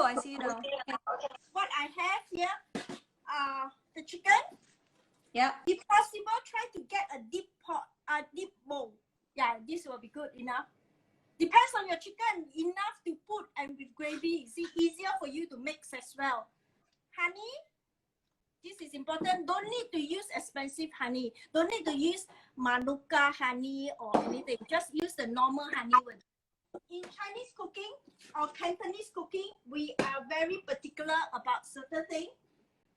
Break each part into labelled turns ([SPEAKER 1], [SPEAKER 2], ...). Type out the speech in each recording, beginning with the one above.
[SPEAKER 1] I see now. Okay.
[SPEAKER 2] What I have here, the chicken.
[SPEAKER 1] Yeah.
[SPEAKER 2] If possible, try to get a deep pot, a deep bowl. Yeah, this will be good enough. Depends on your chicken, enough to put and with gravy. It's easier for you to mix as well. Honey, this is important. Don't need to use expensive honey. Don't need to use Manuka honey or anything. Just use the normal honey one. In Chinese cooking or Cantonese cooking, we are very particular about certain things.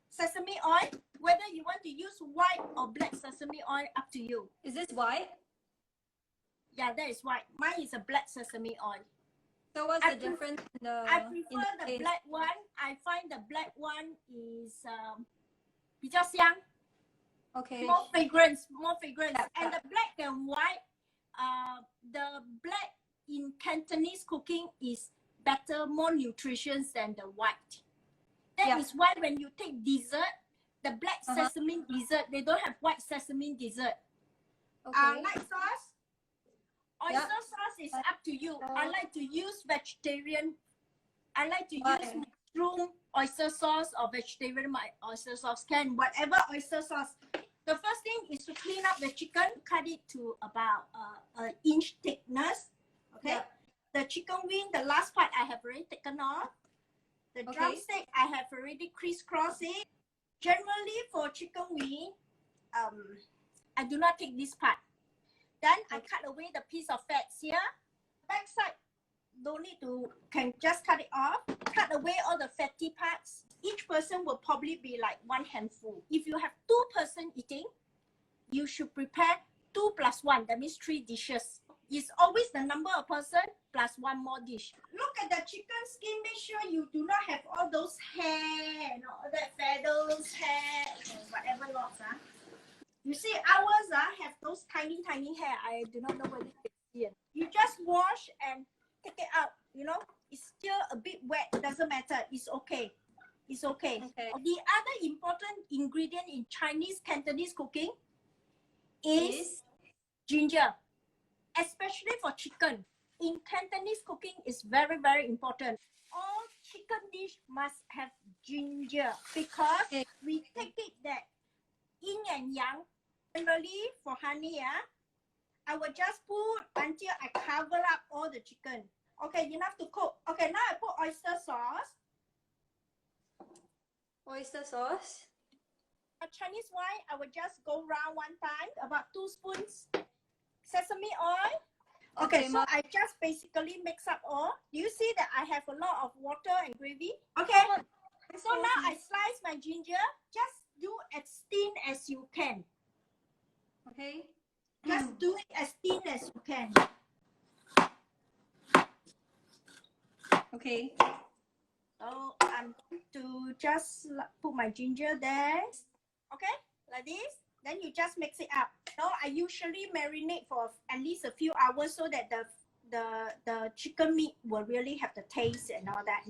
[SPEAKER 2] Sesame oil, whether you want to use white or black sesame oil, up to you.
[SPEAKER 1] Is this white?
[SPEAKER 2] Yeah, that is white. Mine is a black sesame oil.
[SPEAKER 1] So what's the difference in the
[SPEAKER 2] I prefer the
[SPEAKER 1] taste?
[SPEAKER 2] black one. I find the black one is 比较香.
[SPEAKER 1] Okay.
[SPEAKER 2] More fragrance, more fragrance.
[SPEAKER 1] Yeah.
[SPEAKER 2] And the black and white, the black in Cantonese cooking is better, more nutritious than the white. That is why when you take dessert, the black sesame dessert, they don't have white sesame dessert.
[SPEAKER 1] Okay.
[SPEAKER 2] Light sauce. Oyster sauce is up to you. I like to use vegetarian. I like to use mushroom oyster sauce or vegetarian oyster sauce. Can whatever oyster sauce. The first thing is to clean up the chicken. Cut it to about an inch thickness. Okay. The chicken wing, the last part I have already taken off. The drumstick I have already crisscrossed it. Generally for chicken wing, I do not take this part. Then I cut away the piece of fats here. Back side, don't need to, can just cut it off. Cut away all the fatty parts. Each person will probably be like one handful. If you have 2 persons eating, you should prepare 2 plus 1. That means 3 dishes. It's always the number of person plus 1 more dish. Look at the chicken skin. Make sure you do not have all those hair and all that feathers, hair, and whatever lots. You see, ours have those tiny hair. I do not know whether you can see it. You just wash and take it out. You know, it's still a bit wet. Doesn't matter. It's okay. It's okay. The other important ingredient in Chinese Cantonese cooking is ginger, especially for chicken. In Cantonese cooking, it's very, very important. All chicken dish must have ginger because we take it that yin and yang. Generally for honey, I will just put until I cover up all the chicken. Okay, enough to cook. Okay, now I put oyster sauce.
[SPEAKER 1] Oyster sauce.
[SPEAKER 2] A Chinese wine, I will just go round 1 time, about 2 spoons. Sesame oil. Okay, so I just basically mix up all. Do you see that I have a lot of water and gravy? Okay, so now I slice my ginger. Just do as thin as you can.
[SPEAKER 1] Okay.
[SPEAKER 2] Just do it as thin as you can.
[SPEAKER 1] Okay.
[SPEAKER 2] So I'm going to just put my ginger there. Okay, like this. Then you just mix it up. So I usually marinate for at least a few hours so that the chicken meat will really have the taste and all that.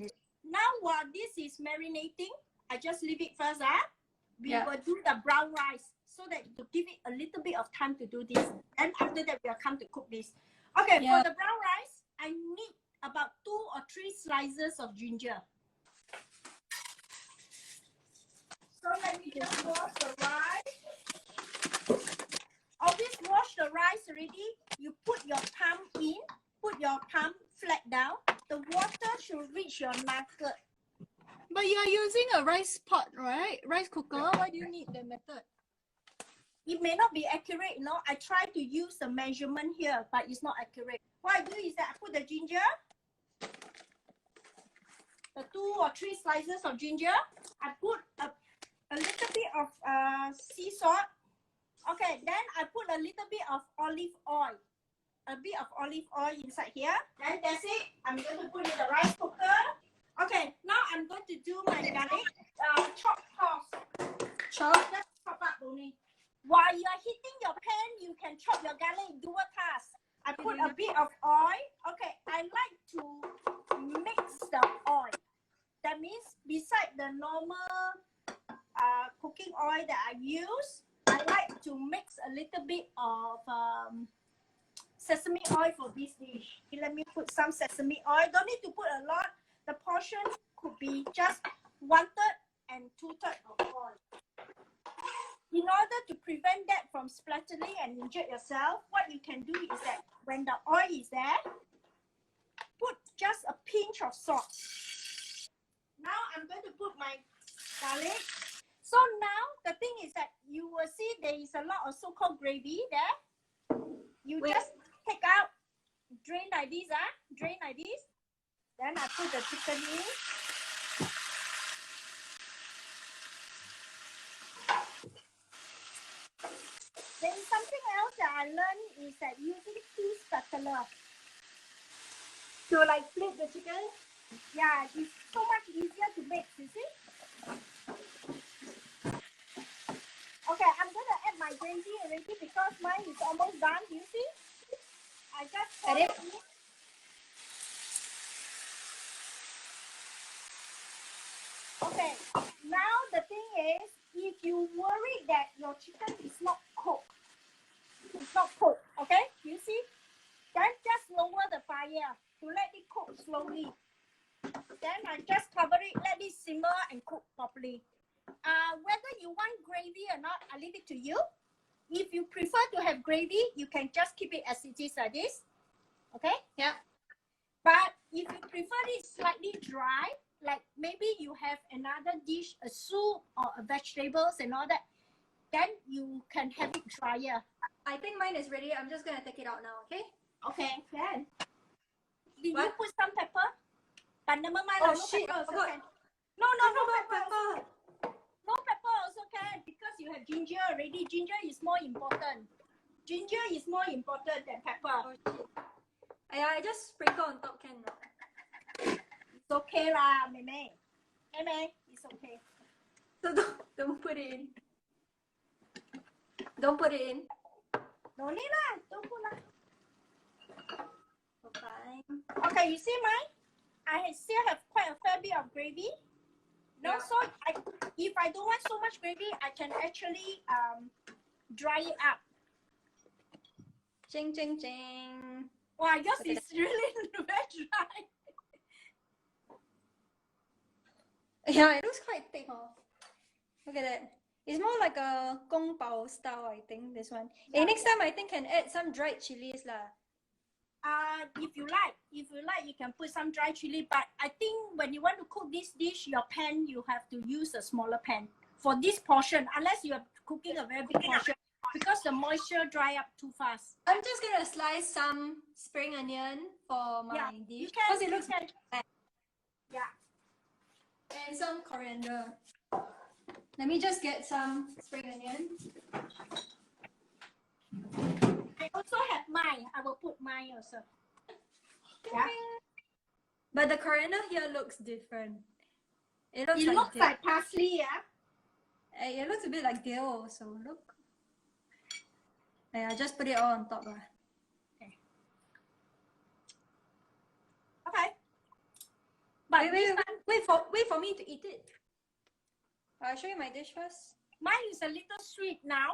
[SPEAKER 2] Now while this is marinating, I just leave it first. We will do the brown rice so that to give it a little bit of time to do this. And after that, we'll come to cook this. Okay, for the brown rice, I need about 2 or 3 slices of ginger. So let me just wash the rice. Always wash the rice already. You put your palm in, put your palm flat down. The water should reach your nugget.
[SPEAKER 3] But you're using a rice pot, right? Rice cooker. Why do you need that method?
[SPEAKER 2] It may not be accurate, you know. I try to use the measurement here, but it's not accurate. What I do is that I put the ginger, the 2 or 3 slices of ginger. I put a little bit of sea salt. Okay, then I put a little bit of olive oil. A bit of olive oil inside here. Then that's it. I'm going to put in the rice cooker. Okay, now I'm going to do my garlic. Chop coarse.
[SPEAKER 1] Chop?
[SPEAKER 2] Just chop up only. While you're heating your pan, you can chop your garlic, do a task. I put a bit of oil. Okay, I like to mix the oil. That means beside the normal cooking oil that I use, I like to mix a little bit of sesame oil for this dish. Let me put some sesame oil. Don't need to put a lot. The portion could be just 1/3 and 2/3 of oil. In order to prevent that from splattering and injure yourself, what you can do is that when the oil is there, put just a pinch of salt. Now I'm going to put my garlic. So now the thing is that you will see there is a lot of so-called gravy there. You just take out, drain like this, drain like this. Then I put the chicken in. Then something else that I learned is that using two spatula
[SPEAKER 1] To like flip the chicken.
[SPEAKER 2] Yeah, it's so much easier to make, you see? Okay, I'm gonna add my gravy already because mine is almost done, you see? I just pour it in. Okay, now the thing is, if you worry that your chicken is not cooked, okay? You see? Then just lower the fire to let it cook slowly. Then I just cover it, let it simmer and cook properly. Whether you want gravy or not, I leave it to you. If you prefer to have gravy, you can just keep it as it is like this. Okay?
[SPEAKER 1] Yeah.
[SPEAKER 2] But if you prefer it slightly dry, like maybe you have another dish, a soup or a vegetables and all that, then you can have it drier.
[SPEAKER 1] I think mine is ready. I'm just gonna take it out now, okay?
[SPEAKER 2] Okay, then. Did
[SPEAKER 1] What?
[SPEAKER 2] you put some pepper? But never mind.
[SPEAKER 1] Oh
[SPEAKER 2] no
[SPEAKER 1] shit,
[SPEAKER 2] pepper
[SPEAKER 1] I
[SPEAKER 2] also
[SPEAKER 1] forgot.
[SPEAKER 2] can. No pepper.
[SPEAKER 1] Pepper.
[SPEAKER 2] No pepper also can because you have ginger already. Ginger is more important. Ginger is more important than pepper.
[SPEAKER 1] Oh shit. I just sprinkle on top can.
[SPEAKER 2] It's okay lah, Meme. It's okay.
[SPEAKER 1] So don't put it in. Don't put it in.
[SPEAKER 2] No need lah. Don't put lah.
[SPEAKER 1] Fine.
[SPEAKER 2] Okay, you see mine? I still have quite a fair bit of gravy. No,
[SPEAKER 1] Yeah.
[SPEAKER 2] so if I don't want so much gravy, I can actually dry it up.
[SPEAKER 1] Ching ching ching.
[SPEAKER 2] Wow, yours is really very dry.
[SPEAKER 1] Yeah, it looks quite thick, huh? Look at that. It's more like a gong bao style, I think, this one.
[SPEAKER 2] Yeah,
[SPEAKER 1] Next time I think can add some dried chilies lah.
[SPEAKER 2] If you like, you can put some dry chili. But I think when you want to cook this dish, your pan, you have to use a smaller pan for this portion, unless you are cooking a very big portion, because the moisture dry up too fast.
[SPEAKER 1] I'm just gonna slice some spring onion for my dish because it looks
[SPEAKER 2] can. Yeah.
[SPEAKER 1] and some coriander. Let me just get some spring onion.
[SPEAKER 2] I also have mine. I will put mine also. Yeah.
[SPEAKER 1] But the coriander here looks different. It looks
[SPEAKER 2] like parsley, yeah.
[SPEAKER 1] It looks a bit like dill also. Look. Yeah, just put it all on top.
[SPEAKER 2] Okay. Okay. But
[SPEAKER 1] wait for me to eat it. I'll show you my dish first.
[SPEAKER 2] Mine is a little sweet now.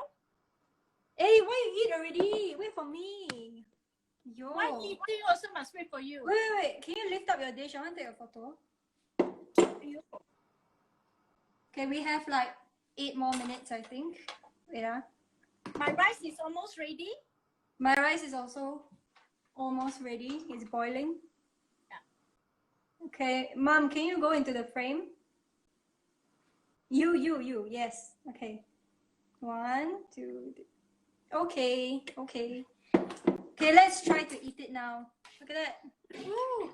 [SPEAKER 1] Hey, why you eat already? Wait for me. Yo.
[SPEAKER 2] Why eating also must wait for you?
[SPEAKER 1] Wait. Can you lift up your dish? I want to take a photo. Okay, we have like 8 more minutes, I think. Wait.
[SPEAKER 2] My rice is almost ready.
[SPEAKER 1] My rice is also almost ready. It's boiling.
[SPEAKER 2] Yeah.
[SPEAKER 1] Okay, Mom, can you go into the frame? You. Yes. Okay. 1, 2, 3. Okay. Okay, let's try to eat it now. Look at that. Woo.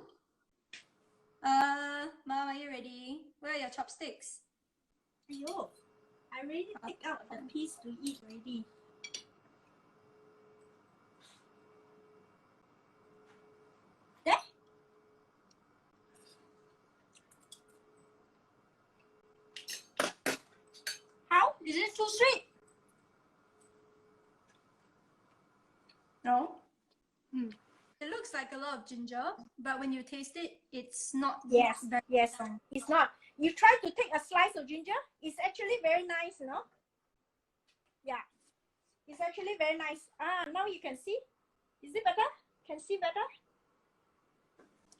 [SPEAKER 1] Mom, are you ready? Where are your chopsticks?
[SPEAKER 2] Yo, I already take out the piece to eat already. There? How? Is it too sweet?
[SPEAKER 1] No. It looks like a lot of ginger, but when you taste it, it's not.
[SPEAKER 2] Yes.
[SPEAKER 1] very strong.
[SPEAKER 2] It's not. You try to take a slice of ginger. It's actually very nice, you know. Yeah, it's actually very nice. Now you can see. Is it better? Can see better?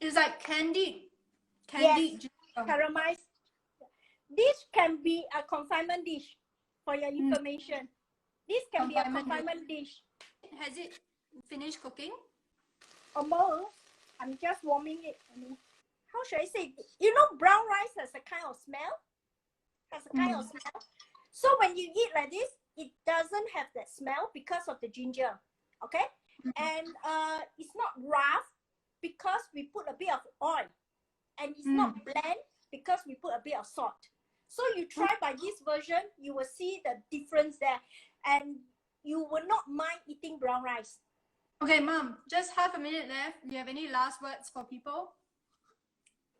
[SPEAKER 1] It's like candied
[SPEAKER 2] Yes.
[SPEAKER 1] ginger
[SPEAKER 2] caramelized. This can be a confinement dish for your information. This can be a confinement dish.
[SPEAKER 1] Has it finished cooking?
[SPEAKER 2] Almost. I'm just warming it. I mean, how should I say? You know, brown rice has a kind of smell. So when you eat like this, it doesn't have that smell because of the ginger. Okay? And it's not rough because we put a bit of oil. And it's not bland because we put a bit of salt. So you try by this version, you will see the difference there. And you will not mind eating brown rice.
[SPEAKER 1] Okay, Mom, just half a minute left. Do you have any last words for people?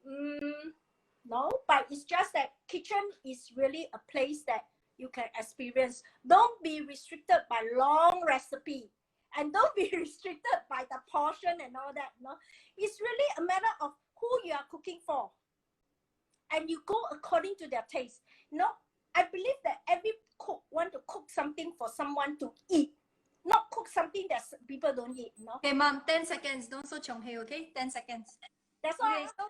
[SPEAKER 2] No, but it's just that kitchen is really a place that you can experience. Don't be restricted by long recipe. And don't be restricted by the portion and all that. No, it's really a matter of who you are cooking for. And you go according to their taste. No, I believe that every cook want to cook something for someone to eat. Not cook something that people don't eat, no?
[SPEAKER 1] Okay, Mom, 10 seconds. Don't so chong hey, okay? 10 seconds.
[SPEAKER 2] That's all.
[SPEAKER 1] Okay, so